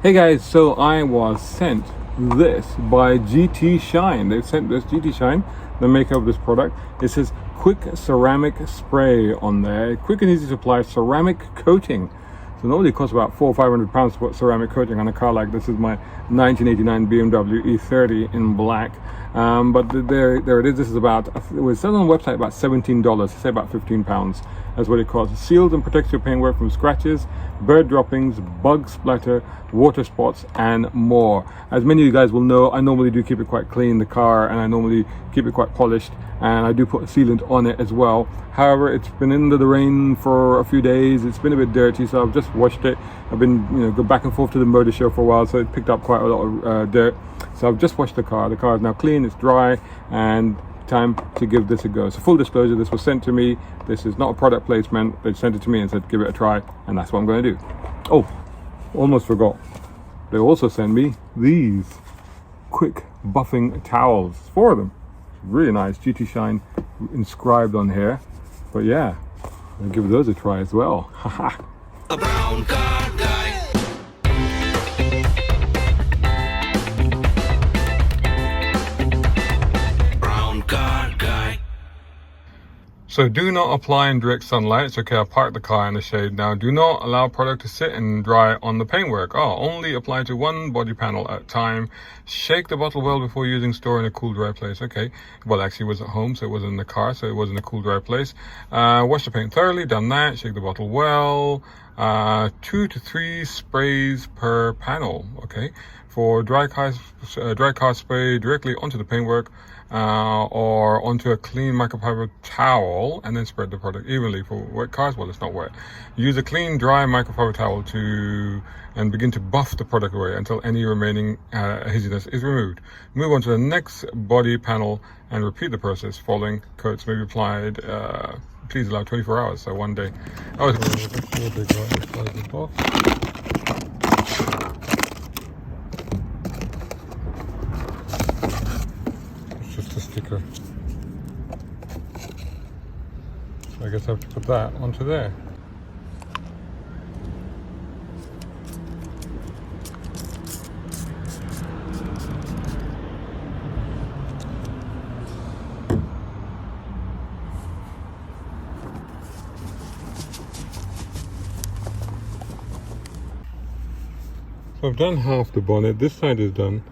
Hey guys, so I was sent this by GT Shine. They've sent this GT Shine, the maker of this product. It says quick ceramic spray on there. Quick and easy to apply ceramic coating. So normally it costs about £400 or £500 to put ceramic coating on a car like this. Is my 1989 BMW E30 in black. But there it is. This is about, it was selling on the website about $17, say about £15. That's what it costs. It seals and protects your paintwork from scratches, bird droppings, bug splatter, water spots, and more. As many of you guys will know, I normally do keep it quite clean, the car, and I normally keep it quite polished, and I do put a sealant on it as well. However, it's been under the rain for a few days. It's been a bit dirty, so I've just washed it. I've been, go back and forth to the motor show for a while, so it picked up quite a lot of dirt. So I've just washed the car. The car is now clean, it's dry, and time to give this a go. So full disclosure, this was sent to me. This is not a product placement. They sent it to me and said give it a try, and that's what I'm going to do. Oh, almost forgot. They also sent me these quick buffing towels, 4 of them. Really nice, GT Shine inscribed on here. But yeah, I'll give those a try as well. Haha. A brown car guy. So do not apply in direct sunlight. It's okay, I'll park the car in the shade now. Do not allow product to sit and dry on the paintwork. Only apply to one body panel at a time. Shake the bottle well before using. Store in a cool, dry place. Okay, well actually it was at home, so it was in the car, so it was in a cool, dry place. Wash the paint thoroughly, done that. Shake the bottle well. 2 to 3 sprays per panel. Okay, for dry car spray directly onto the paintwork, or onto a clean microfiber towel, and then spread the product evenly. For wet cars, well, it's not wet. Use a clean, dry microfiber towel and begin to buff the product away until any remaining haziness is removed. Move on to the next body panel and repeat the process. Following coats may be applied. Please allow 24 hours, so one day. Sticker. So I guess I have to put that onto there. So I've done half the bonnet. This side is done.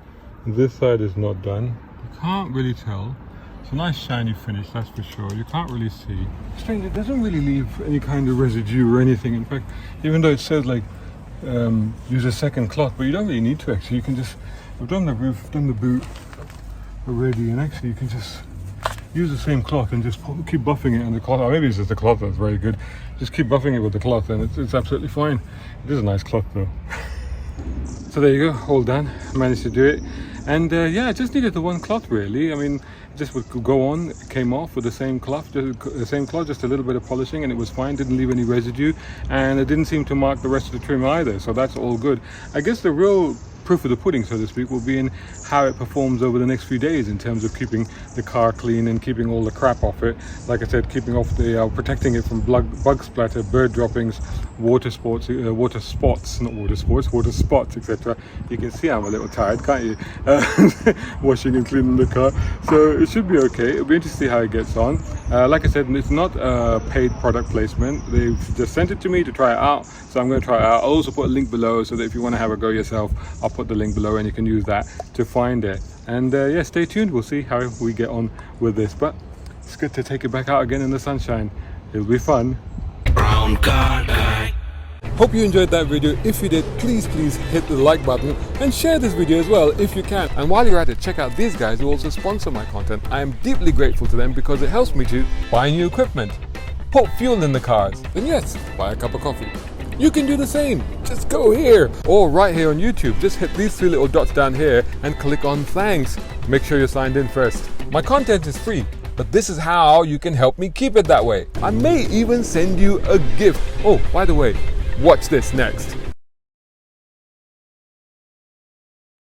This side is not done. Can't really tell. It's a nice shiny finish, that's for sure. You can't really see. Strange, it doesn't really leave any kind of residue or anything. In fact, even though it says like use a second cloth, but you don't really need to actually. You can just, I've done the roof, I've done the boot already, and actually you can just use the same cloth and just keep buffing it on the cloth. Or maybe it's just the cloth that's very good. Just keep buffing it with the cloth and it's absolutely fine. It is a nice cloth though. So there you go, all done. Managed to do it. And yeah, I just needed the one cloth really. I mean, just would go on, it came off with the same cloth, just a little bit of polishing, and it was fine, didn't leave any residue, and it didn't seem to mark the rest of the trim either, so that's all good. I guess the real proof of the pudding, so to speak, will be in how it performs over the next few days in terms of keeping the car clean and keeping all the crap off it. Like I said, keeping off the protecting it from bug splatter, bird droppings, water spots, etc. You can see I'm a little tired, can't you? Washing and cleaning the car, so it should be okay. It'll be interesting to see how it gets on. Like I said, it's not a paid product placement. They've just sent it to me to try it out, so I'm going to try it out. I'll also put a link below so that if you want to have a go yourself, I'll put the link below and you can use that to find it. And yeah, stay tuned, we'll see how we get on with this, but it's good to take it back out again in the sunshine. It'll be fun. Brown car guy. Hope you enjoyed that video. If you did, please hit the like button and share this video as well if you can. And while you're at it, check out these guys who also sponsor my content. I am deeply grateful to them because it helps me to buy new equipment, put fuel in the cars, and yes, buy a cup of coffee. You can do the same. Just go here or right here on YouTube. Just hit these 3 little dots down here and click on thanks. Make sure you're signed in first. My content is free, but this is how you can help me keep it that way. I may even send you a gift. Oh, by the way, watch this next.